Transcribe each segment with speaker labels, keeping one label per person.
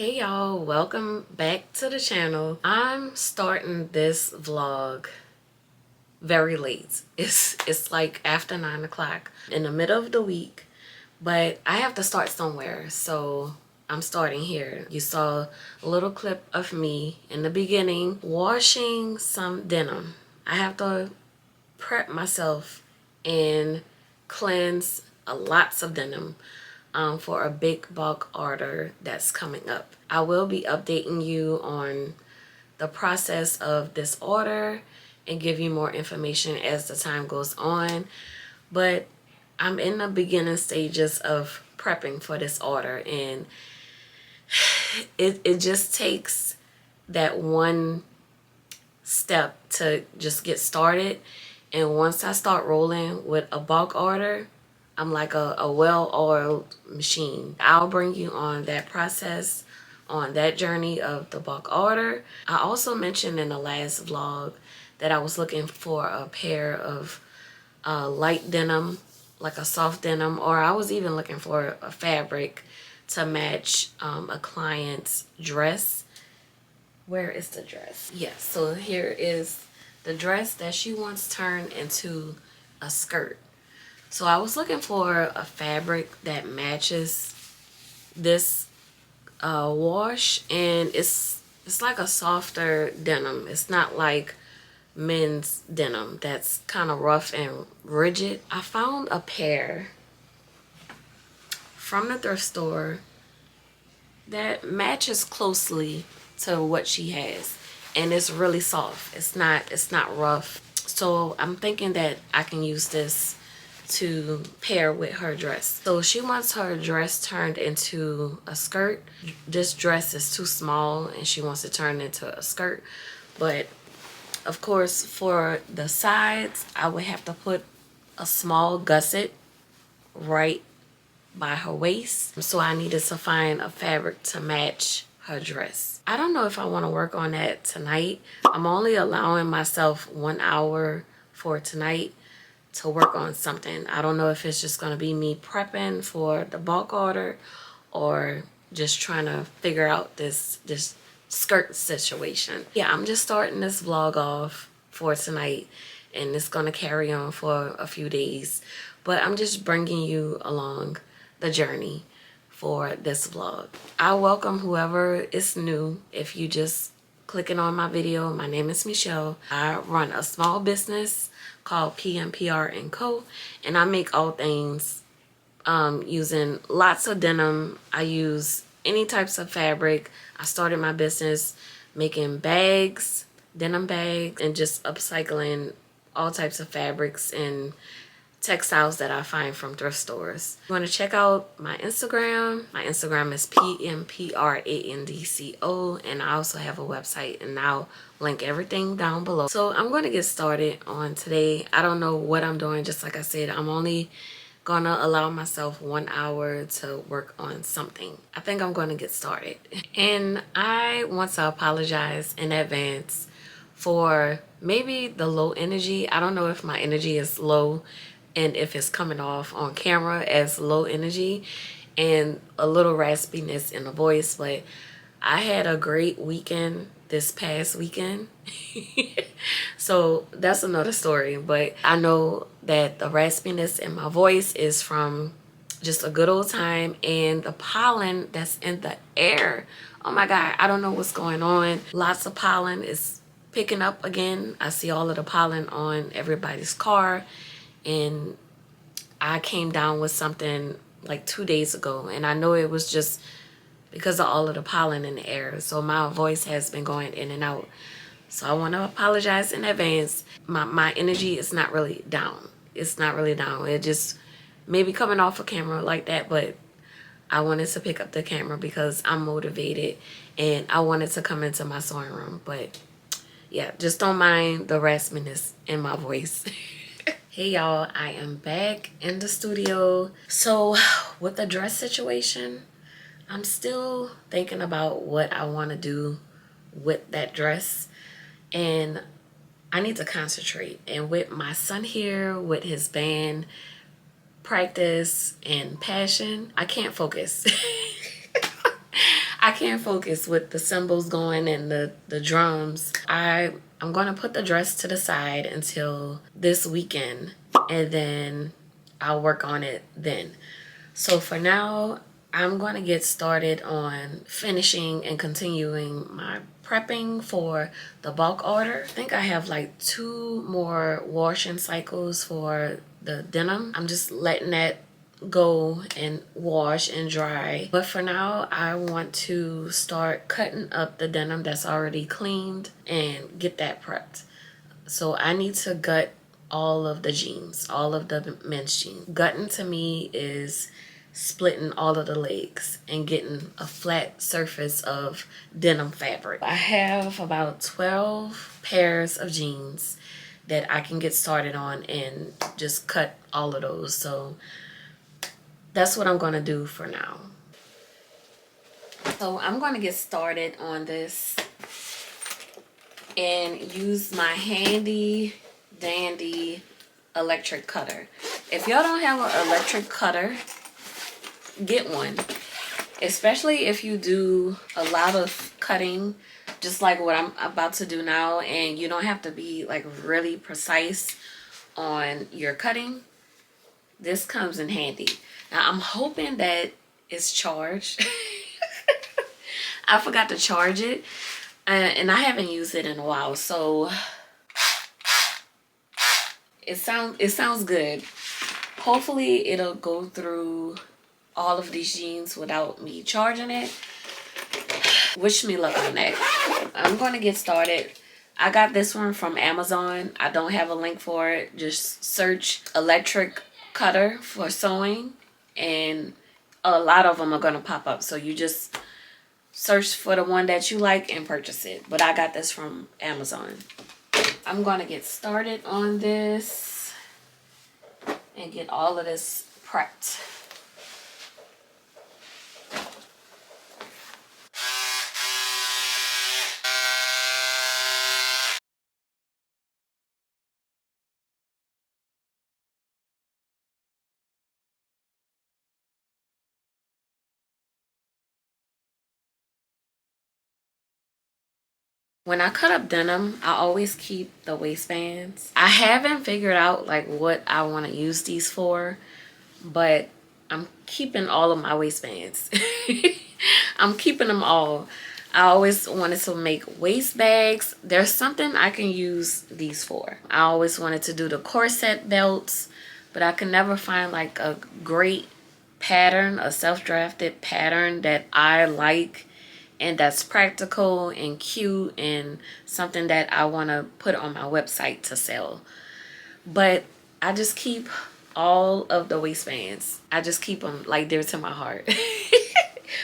Speaker 1: Hey y'all, welcome back to the channel. I'm starting this vlog very late. It's like after 9 o'clock in the middle of the week, but I have to start somewhere, so I'm starting here. You saw a little clip of me in the beginning washing some denim. I have to prep myself and cleanse lots of denim for a big bulk order that's coming up. I will be updating you on the process of this order and give you more information as the time goes on, but I'm in the beginning stages of prepping for this order, and it just takes that one step to just get started. And once I start rolling with a bulk order, I'm like a well-oiled machine. I'll bring you on that process, on that journey of the bulk order. I also mentioned in the last vlog that I was looking for a pair of light denim, like a soft denim, or I was even looking for a fabric to match a client's dress. Where is the dress? Yes, so here is the dress that she wants turned into a skirt. So I was looking for a fabric that matches this wash, and it's like a softer denim. It's not like men's denim that's kind of rough and rigid. I found a pair from the thrift store that matches closely to what she has, and it's really soft. It's not rough. So I'm thinking that I can use this to pair with her dress. So she wants her dress turned into a skirt. This dress is too small and she wants to turn it into a skirt, but of course for the sides I would have to put a small gusset right by her waist. So I needed to find a fabric to match her dress. I don't know if I want to work on that tonight. I'm only allowing myself 1 hour for tonight to work on something. I don't know if it's just going to be me prepping for the bulk order or just trying to figure out this skirt situation. Yeah, I'm just starting this vlog off for tonight, and it's going to carry on for a few days, but I'm just bringing you along the journey for this vlog. I welcome whoever is new. If you just clicking on my video, my name is Michelle. I run a small business called PMPR & Co, and I make all things using lots of denim. I use any types of fabric. I started my business making bags, denim bags, and just upcycling all types of fabrics and textiles that I find from thrift stores. If you want to check out my Instagram is PMPRANDCO, and I also have a website, and I'll link everything down below. So I'm going to get started on today. I don't know what I'm doing. Just like I said, I'm only gonna allow myself 1 hour to work on something. I think I'm going to get started, and I want to apologize in advance for maybe the low energy. I don't know if my energy is low and if it's coming off on camera as low energy and a little raspiness in the voice, but I had a great weekend this past weekend. So that's another story, but I know that the raspiness in my voice is from just a good old time and the pollen that's in the air. Oh my God, I don't know what's going on. Lots of pollen is picking up again. I see all of the pollen on everybody's car, and I came down with something like 2 days ago, and I know it was just because of all of the pollen in the air. So my voice has been going in and out. So I want to apologize in advance. My energy is not really down. It's not really down. It just maybe coming off a camera like that, but I wanted to pick up the camera because I'm motivated and I wanted to come into my sewing room. But yeah, just don't mind the raspiness in my voice. Hey y'all, I am back in the studio. So with the dress situation, I'm still thinking about what I want to do with that dress, and I need to concentrate. And with my son here, with his band practice and passion, I can't focus. I can't focus with the cymbals going and the drums. I'm gonna put the dress to the side until this weekend, and then I'll work on it then. So for now, I'm going to get started on finishing and continuing my prepping for the bulk order. I think I have like 2 more washing cycles for the denim. I'm just letting that go and wash and dry. But for now, I want to start cutting up the denim that's already cleaned and get that prepped. So I need to gut all of the jeans, all of the men's jeans. Gutting to me is splitting all of the legs and getting a flat surface of denim fabric. I have about 12 pairs of jeans that I can get started on and just cut all of those. So that's what I'm going to do for now. So I'm going to get started on this and use my handy dandy electric cutter. If y'all don't have an electric cutter, get one. Especially if you do a lot of cutting, just like what I'm about to do now, and you don't have to be like really precise on your cutting. This comes in handy. Now I'm hoping that it's charged. I forgot to charge it, and I haven't used it in a while, so it sounds good. Hopefully it'll go through all of these jeans without me charging it. Wish me luck on that. I'm going to get started. I got this one from Amazon. I don't have a link for it. Just search electric cutter for sewing and a lot of them are going to pop up. So you just search for the one that you like and purchase it. But I got this from Amazon. I'm going to get started on this and get all of this prepped. When I cut up denim, I always keep the waistbands. I haven't figured out like what I want to use these for, but I'm keeping all of my waistbands. I'm keeping them all. I always wanted to make waist bags. There's something I can use these for. I always wanted to do the corset belts, but I could never find like a great pattern, a self-drafted pattern that I like and that's practical and cute and something that I want to put on my website to sell. But I just keep all of the waistbands. I just keep them like dear to my heart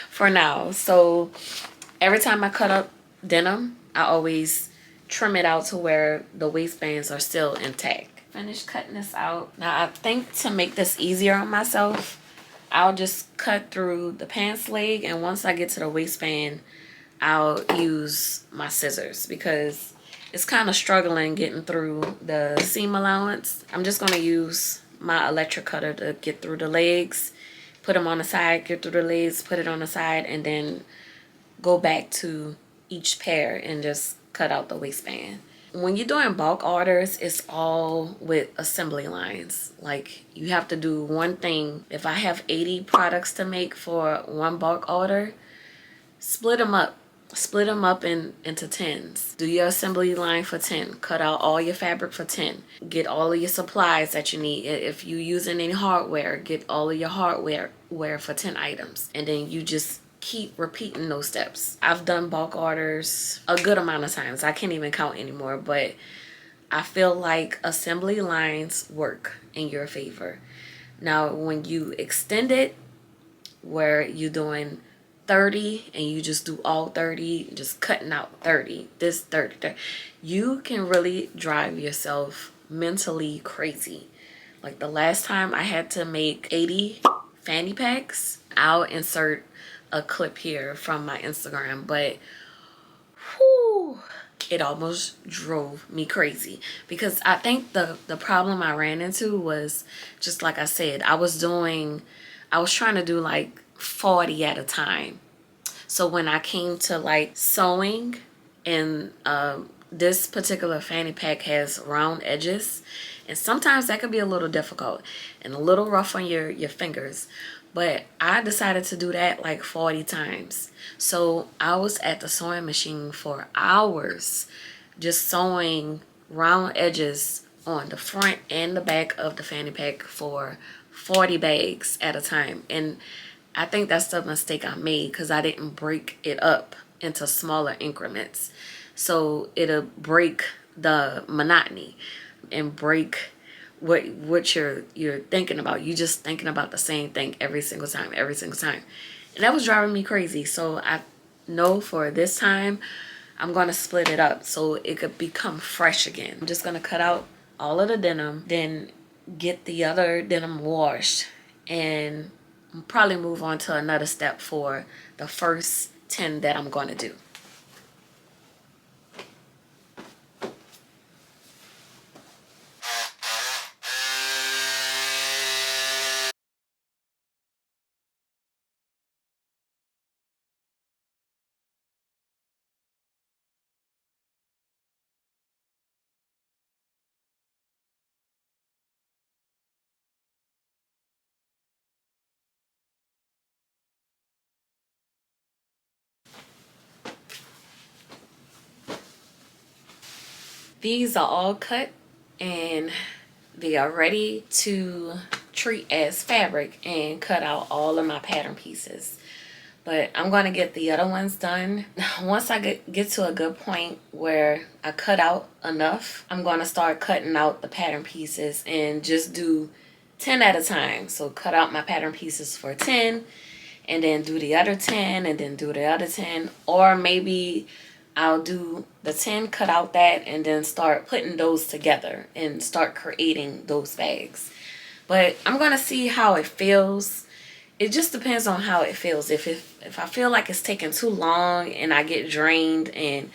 Speaker 1: for now. So every time I cut up denim, I always trim it out to where the waistbands are still intact. Finish cutting this out. Now I think to make this easier on myself, I'll just cut through the pants leg, and once I get to the waistband, I'll use my scissors because it's kind of struggling getting through the seam allowance. I'm just going to use my electric cutter to get through the legs, put them on the side, get through the legs, put it on the side, and then go back to each pair and just cut out the waistband. When you're doing bulk orders, it's all with assembly lines. Like you have to do one thing. If I have 80 products to make for one bulk order, split them up. Split them up into 10s. Do your assembly line for 10. Cut out all your fabric for 10. Get all of your supplies that you need. If you're using any hardware, get all of your hardware for 10 items. And then you just keep repeating those steps. I've done bulk orders a good amount of times. I can't even count anymore, but I feel like assembly lines work in your favor. Now, when you extend it, where you're doing 30 and you just do all 30, just cutting out 30, this 30, you can really drive yourself mentally crazy. Like the last time I had to make 80 fanny packs, I'll insert a clip here from my Instagram, but whew, it almost drove me crazy because I think the problem I ran into was just like I said, I was trying to do like 40 at a time. So when I came to like sewing, and this particular fanny pack has round edges, and sometimes that could be a little difficult and a little rough on your fingers. But I decided to do that like 40 times. So I was at the sewing machine for hours just sewing round edges on the front and the back of the fanny pack for 40 bags at a time. And I think that's the mistake I made, because I didn't break it up into smaller increments. So it'll break the monotony and break what you're thinking about. You just thinking about the same thing every single time. And that was driving me crazy. So I know for this time I'm gonna split it up so it could become fresh again. I'm just gonna cut out all of the denim, then get the other denim washed, and probably move on to another step for the first 10 that I'm gonna do. These are all cut and they are ready to treat as fabric and cut out all of my pattern pieces. But I'm going to get the other ones done. Once I get to a good point where I cut out enough, I'm going to start cutting out the pattern pieces and just do 10 at a time. So cut out my pattern pieces for 10 and then do the other 10 and then do the other 10. Or maybe I'll do the 10, cut out that, and then start putting those together and start creating those bags. But I'm going to see how it feels. It just depends on how it feels. If I feel like it's taking too long and I get drained and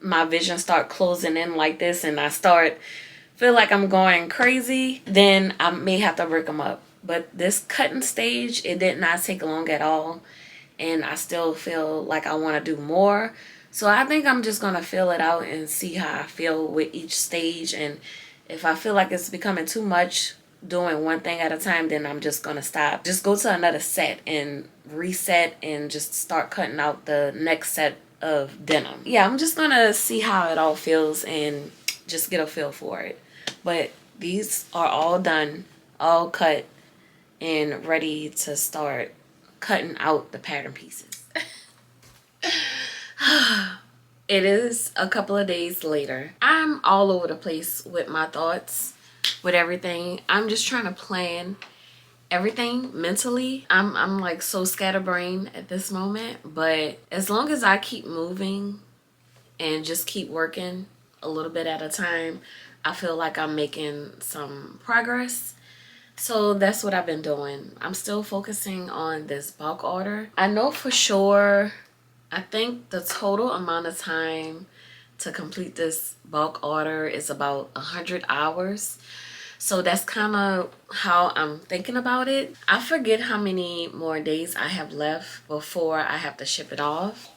Speaker 1: my vision start closing in like this, and I feel like I'm going crazy, then I may have to break them up. But this cutting stage, it did not take long at all, and I still feel like I want to do more. So I think I'm just going to feel it out and see how I feel with each stage. And if I feel like it's becoming too much doing one thing at a time, then I'm just going to stop. Just go to another set and reset and just start cutting out the next set of denim. Yeah, I'm just going to see how it all feels and just get a feel for it. But these are all done, all cut, and ready to start cutting out the pattern pieces. It is a couple of days later. I'm all over the place with my thoughts, with everything. I'm just trying to plan everything mentally. I'm like so scatterbrained at this moment, but as long as I keep moving and just keep working a little bit at a time, I feel like I'm making some progress. So that's what I've been doing. I'm still focusing on this bulk order. I know for sure, I think the total amount of time to complete this bulk order is about 100 hours. So that's kind of how I'm thinking about it. I forget how many more days I have left before I have to ship it off.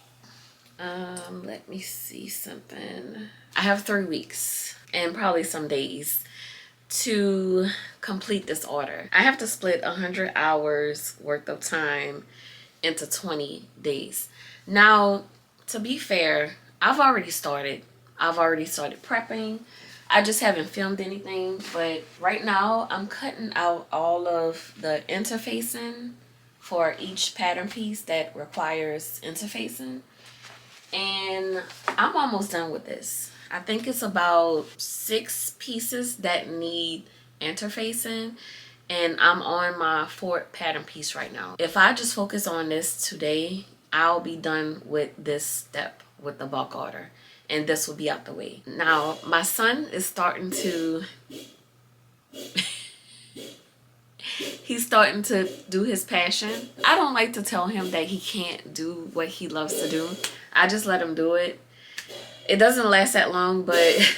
Speaker 1: Let me see something. I have 3 weeks and probably some days to complete this order. I have to split 100 hours worth of time into 20 days. Now, to be fair, I've already started prepping. I just haven't filmed anything, but right now I'm cutting out all of the interfacing for each pattern piece that requires interfacing, and I'm almost done with this. I think it's about 6 pieces that need interfacing, and I'm on my 4th pattern piece right now. If I just focus on this today, I'll be done with this step with the bulk order, and this will be out the way. Now, my son is starting to he's starting to do his passion. I don't like to tell him that he can't do what he loves to do. I just let him do it. It doesn't last that long, but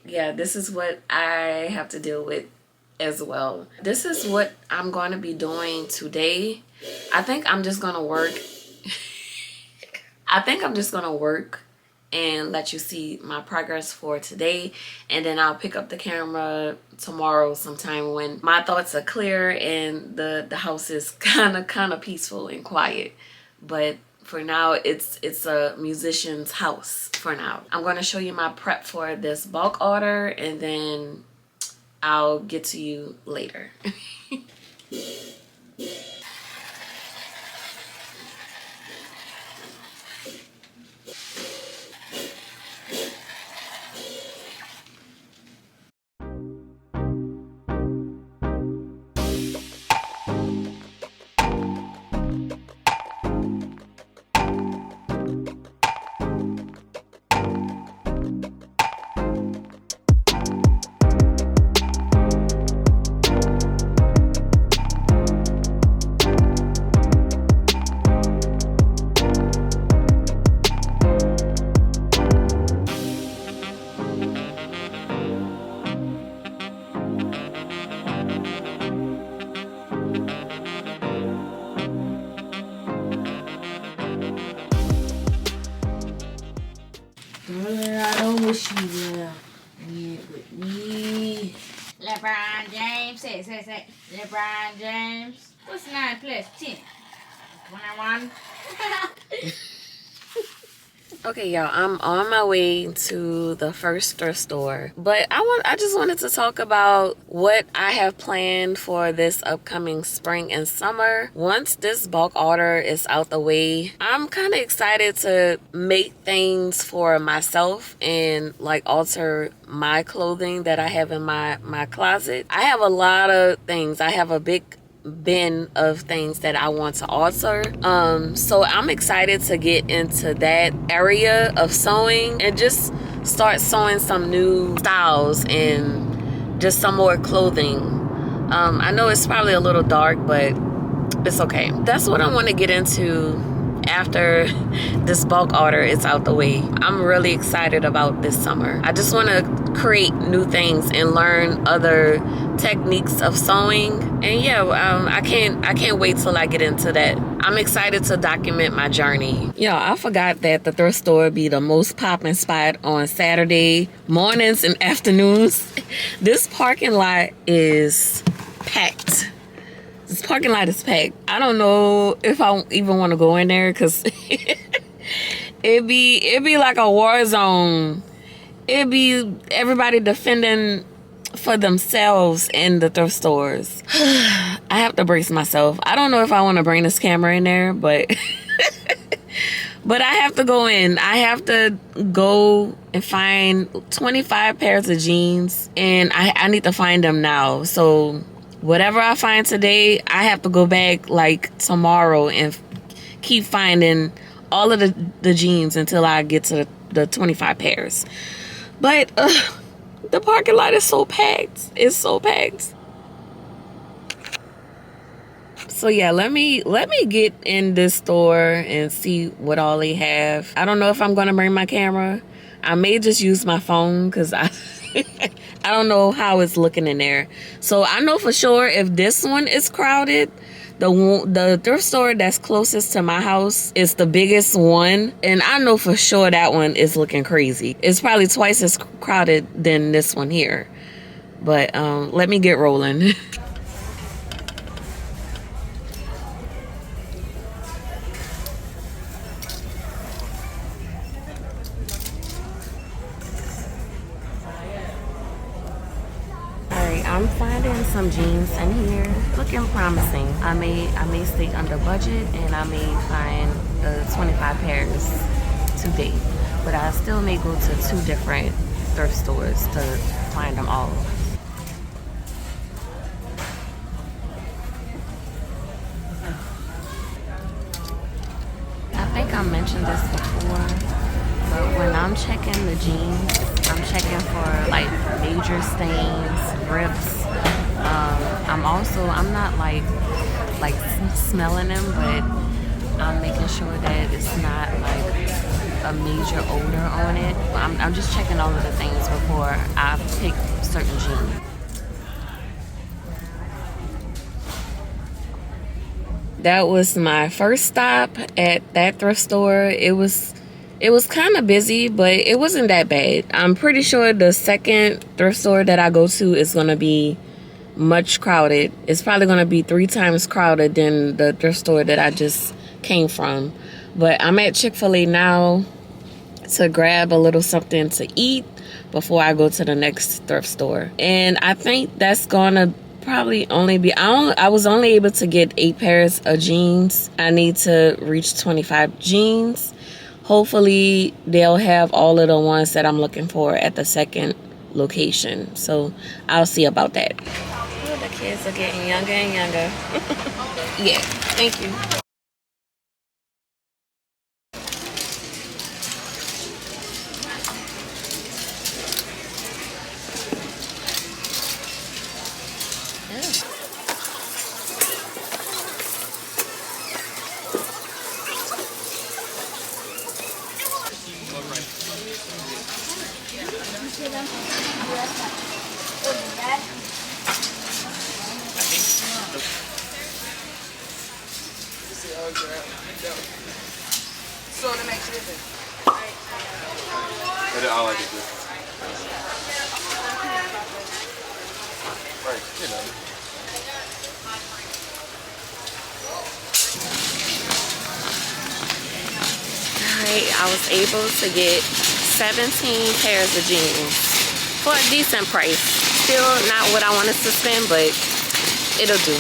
Speaker 1: yeah, this is what I have to deal with as well. This is what I'm going to be doing today. I think I'm just going to work I think I'm just gonna work and let you see my progress for today, and then I'll pick up the camera tomorrow sometime when my thoughts are clear and the house is kind of peaceful and quiet. But for now, it's a musician's house for now. I'm going to show you my prep for this bulk order, and then I'll get to you later.
Speaker 2: I don't wish you well. With me. LeBron James. Say. LeBron James. What's 9 plus 10? 21.
Speaker 1: Okay, y'all, I'm on my way to the first thrift store, but I just wanted to talk about what I have planned for this upcoming spring and summer. Once this bulk order is out the way, I'm kind of excited to make things for myself and like alter my clothing that I have in my closet. I have a lot of things. I have a big bin of things that I want to alter, so I'm excited to get into that area of sewing and just start sewing some new styles and just some more clothing. I know it's probably a little dark, but it's okay. That's what I want to get into after this bulk order is out the way. I'm really excited about this summer. I just want to create new things and learn other techniques of sewing, and yeah, I can't wait till I get into that. I'm excited to document my journey. Yo, I forgot that the thrift store be the most popping spot on Saturday mornings and afternoons. This parking lot is packed. This parking lot is packed. I don't know if I even want to go in there because it be like a war zone. It be everybody defending for themselves in the thrift stores. I have to brace myself. I don't know if I want to bring this camera in there, but but I have to go in. I have to go and find 25 pairs of jeans, and I need to find them now. So whatever I find today, I have to go back like tomorrow and keep finding all of the jeans until I get to the 25 pairs. But the parking lot is so packed. It's so packed. So yeah, let me get in this store and see what all they have. I don't know if I'm gonna bring my camera. I may just use my phone because I don't know how it's looking in there. So I know for sure if this one is crowded, the thrift store that's closest to my house is the biggest one, and I know for sure that one is looking crazy. It's probably twice as crowded than this one here. But let me get rolling. I'm finding some jeans in here looking promising. I may stay under budget and I may find 25 pairs today, but I still may go to 2 different thrift stores to find them all. I think I mentioned this before, but when I'm checking the jeans, I'm checking for like major stains, rips. I'm not like smelling them, but I'm making sure that it's not like a major odor on it. I'm just checking all of the things before I pick certain jeans. that was my first stop at that thrift store. It was kind of busy, but it wasn't that bad. I'm pretty sure the second thrift store that I go to is going to be much crowded. It's probably going to be 3 times crowded than the thrift store that I just came from. But I'm at Chick-fil-A now to grab a little something to eat before I go to the next thrift store. And I think that's gonna probably only be, I was only able to get 8 pairs of jeans. I need to reach 25 jeans. Hopefully they'll have all of the ones that I'm looking for at the second location. So I'll see about that. Oh, the kids are getting younger and younger. Yeah, thank you.
Speaker 3: So the next visit. I like it too. Right, you know.
Speaker 1: Alright, I was able to get 17 pairs of jeans for a decent price. Still not what I wanted to spend, but it'll do.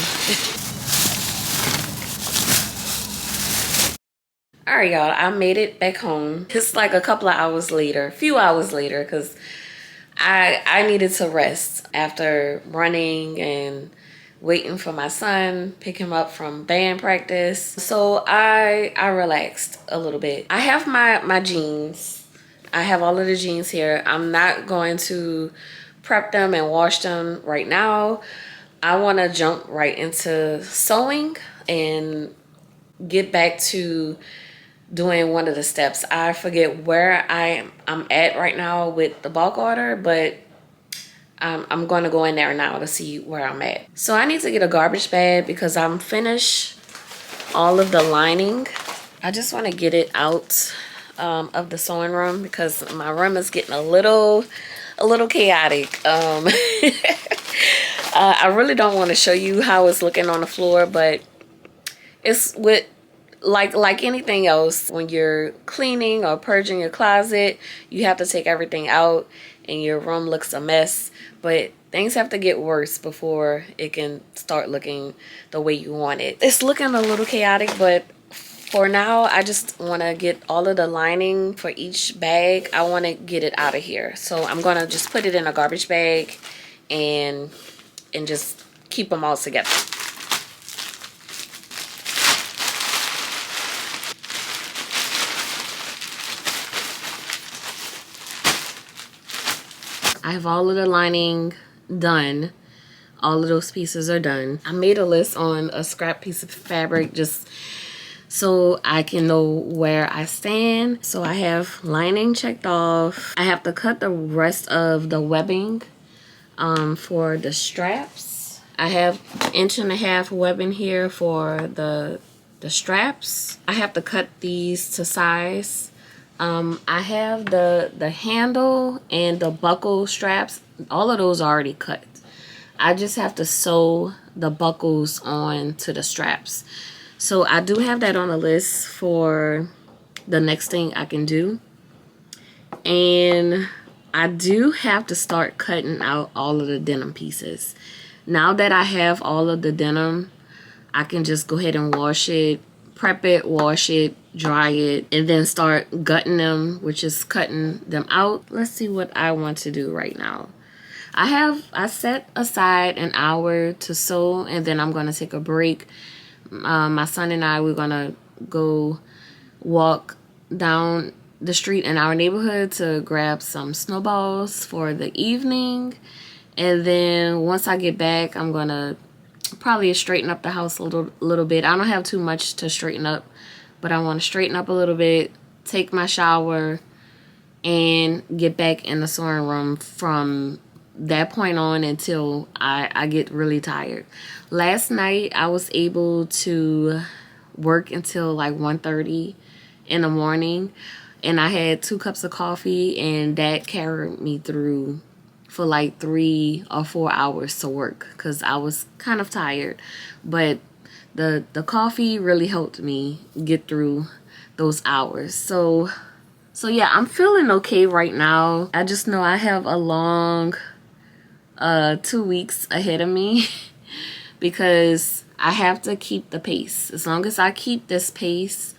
Speaker 1: Alright, y'all, I made it back home. It's like a couple of hours later, a few hours later, because I needed to rest after running and waiting for my son, pick him up from band practice. So I relaxed a little bit. I have my jeans. I have all of the jeans here. I'm not going to prep them and wash them right now. I want to jump right into sewing and get back to doing one of the steps. I forget where I'm at right now with the bulk order, but I'm going to go in there now to see where I'm at. So I need to get a garbage bag because I'm finished all of the lining. I just want to get it out of the sewing room because my room is getting a little chaotic. I really don't want to show you how it's looking on the floor, but it's with like anything else, when you're cleaning or purging your closet, you have to take everything out and your room looks a mess. But things have to get worse before it can start looking the way you want it. It's looking a little chaotic, but for now, I just want to get all of the lining for each bag. I want to get it out of here. So I'm going to just put it in a garbage bag and just keep them all together. I have all of the lining done. All of those pieces are done. I made a list on a scrap piece of fabric just so I can know where I stand. So I have lining checked off. I have to cut the rest of the webbing for the straps. I have 1.5 inch webbing here for the straps. I have to cut these to size. I have the handle and the buckle straps. All of those are already cut. I just have to sew the buckles on to the straps. So I do have that on the list for the next thing I can do. And I do have to start cutting out all of the denim pieces. Now that I have all of the denim, I can just go ahead and wash it, prep it, wash it, dry it, and then start gutting them, which is cutting them out. Let's see what I want to do right now. I set aside an hour to sew, and then I'm going to take a break. My son and I, we're going to go walk down the street in our neighborhood to grab some snowballs for the evening. And then once I get back, I'm going to probably straighten up the house a little bit. I don't have too much to straighten up, but I want to straighten up a little bit, take my shower, and get back in the sewing room from that point on until I get really tired. Last night I was able to work until like 1:30 in the morning, and I had 2 cups of coffee, and that carried me through for like 3 or 4 hours to work because I was kind of tired. But the coffee really helped me get through those hours. So yeah, I'm feeling okay right now. I just know I have a long 2 weeks ahead of me because I have to keep the pace. As long as I keep this pace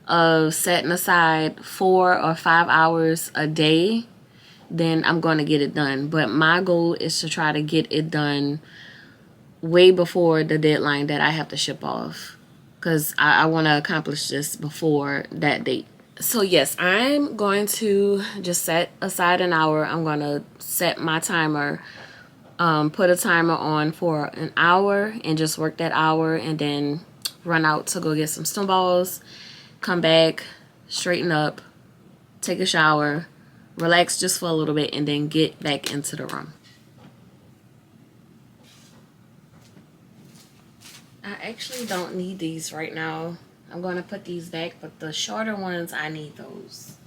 Speaker 1: of setting aside 4 or 5 hours a day, then I'm going to get it done. But my goal is to try to get it done way before the deadline that I have to ship off, because I want to accomplish this before that date. So yes, I'm going to just set aside an hour. I'm going to set my timer, put a timer on for an hour and just work that hour, and then run out to go get some snowballs, come back, straighten up, take a shower, relax just for a little bit, and then get back into the room. I actually don't need these right now. I'm going to put these back, but the shorter ones, I need those.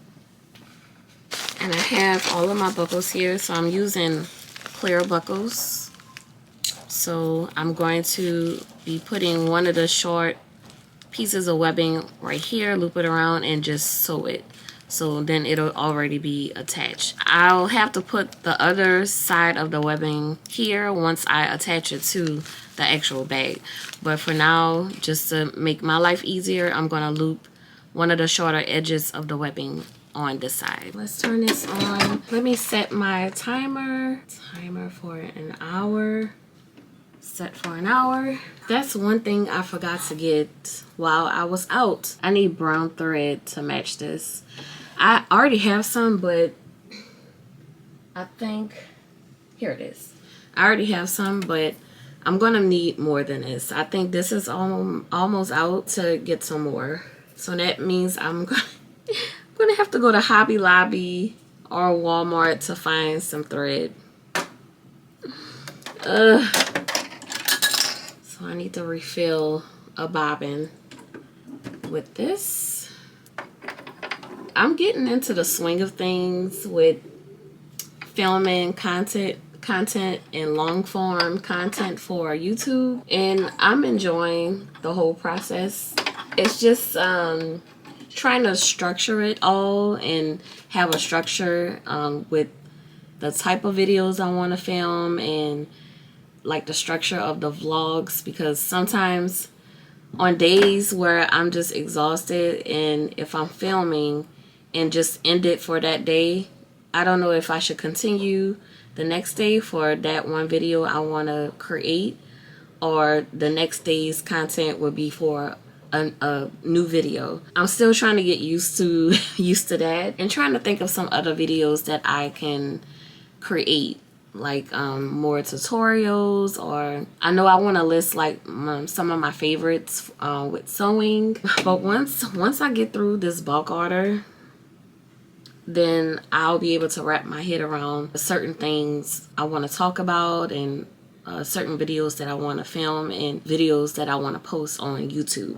Speaker 1: And I have all of my buckles here, so I'm using clear buckles. So I'm going to be putting one of the short pieces of webbing right here, loop it around, and just sew it. So then it'll already be attached. I'll have to put the other side of the webbing here once I attach it to the actual bag. But for now, just to make my life easier, I'm gonna loop one of the shorter edges of the webbing on this side. Let's turn this on. Let me set my timer. Timer for an hour. Set for an hour. That's one thing I forgot to get while I was out. I need brown thread to match this. I already have some, but I think, here it is. I already have some, but I'm gonna need more than this. I think this is almost out to get some more. So that means I'm gonna have to go to Hobby Lobby or Walmart to find some thread. So I need to refill a bobbin with this. I'm getting into the swing of things with filming content and long form content for YouTube, and I'm enjoying the whole process. It's just trying to structure it all and have a structure with the type of videos I want to film and like the structure of the vlogs, because sometimes on days where I'm just exhausted, and if I'm filming and just end it for that day, I don't know if I should continue the next day for that one video I want to create, or the next day's content would be for a new video. I'm still trying to get used to that, and trying to think of some other videos that I can create, like more tutorials, or I know I want to list like some of my favorites with sewing. But once I get through this bulk order, then I'll be able to wrap my head around certain things I want to talk about, and certain videos that I want to film, and videos that I want to post on YouTube.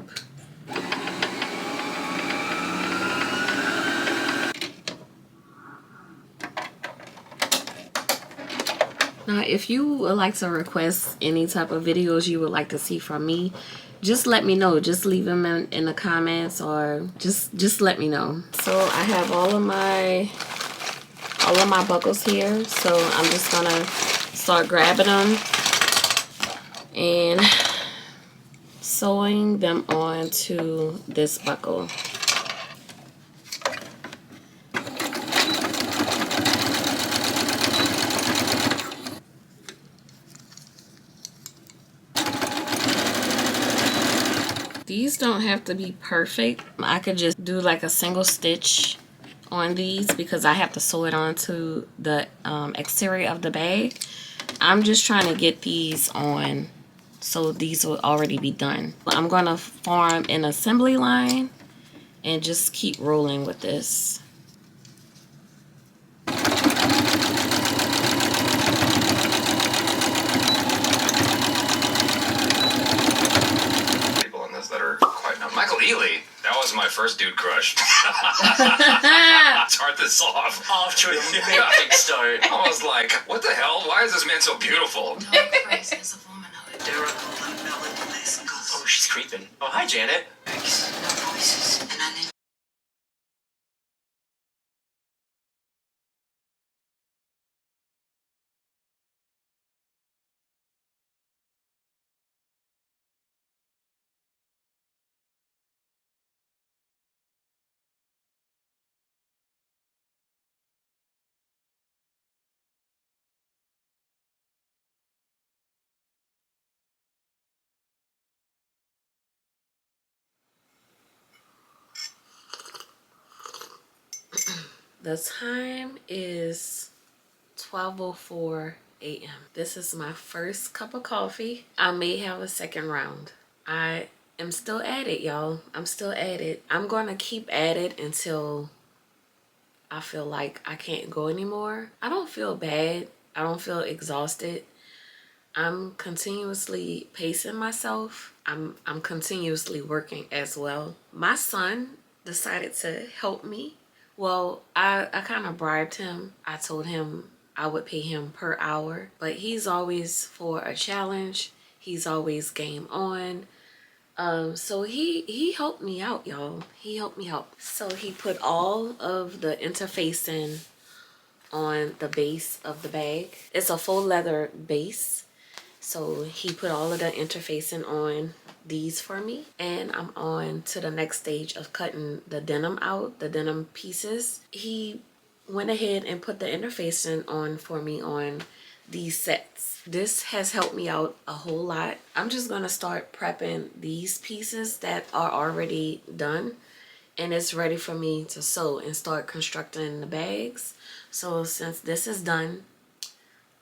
Speaker 1: Now, if you would like to request any type of videos you would like to see from me, just let me know. Just leave them in the comments, or just let me know. So I have all of my buckles here, so I'm just gonna start grabbing them and sewing them onto this buckle. These don't have to be perfect. I could just do like a single stitch on these because I have to sew it onto the exterior of the bag. I'm just trying to get these on so these will already be done. I'm gonna form an assembly line and just keep rolling with this.
Speaker 4: my first dude crush. Start this off.
Speaker 5: Off to an amazing start.
Speaker 4: I was like, what the hell? Why is this man so beautiful?
Speaker 6: No crisis of womanhood.
Speaker 5: Oh, she's creeping. Oh, hi, Janet.
Speaker 6: No voices. And I need
Speaker 1: The time is 12:04 a.m. This is my first cup of coffee. I may have a second round. I am still at it, y'all. I'm still at it. I'm gonna keep at it until I feel like I can't go anymore. I don't feel bad. I don't feel exhausted. I'm continuously pacing myself. I'm continuously working as well. My son decided to help me. Well, I kind of bribed him. I told him I would pay him per hour, but he's always for a challenge. He's always game on. So he helped me out, y'all. He helped me out. So he put all of the interfacing on the base of the bag. It's a faux leather base. So he put all of the interfacing on these for me, and I'm on to the next stage of cutting the denim out, the denim pieces. He went ahead and put the interfacing on for me on these sets. This has helped me out a whole lot. I'm just gonna start prepping these pieces that are already done, and it's ready for me to sew and start constructing the bags. So since this is done,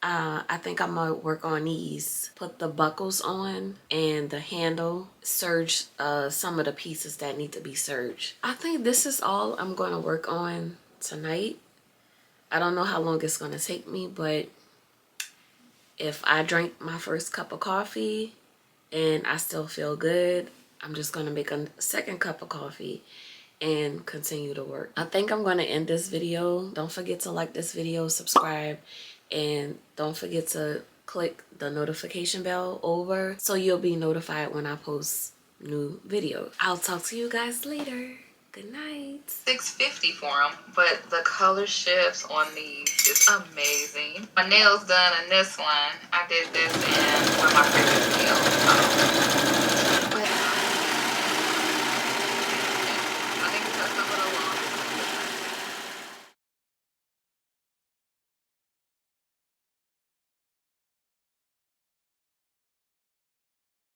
Speaker 1: I think I'm gonna work on these, put the buckles on and the handle, serge some of the pieces that need to be serged. I think this is all I'm gonna work on tonight. I don't know how long it's gonna take me, but if I drink my first cup of coffee and I still feel good, I'm just gonna make a second cup of coffee and continue to work. I think I'm gonna end this video. Don't forget to like this video, subscribe, and don't forget to click the notification bell over so you'll be notified when I post new videos. I'll talk to you guys later. Good night.
Speaker 3: $6.50 for them, but the color shifts on these is amazing. My nails done in this one. I did this in with my previous nails.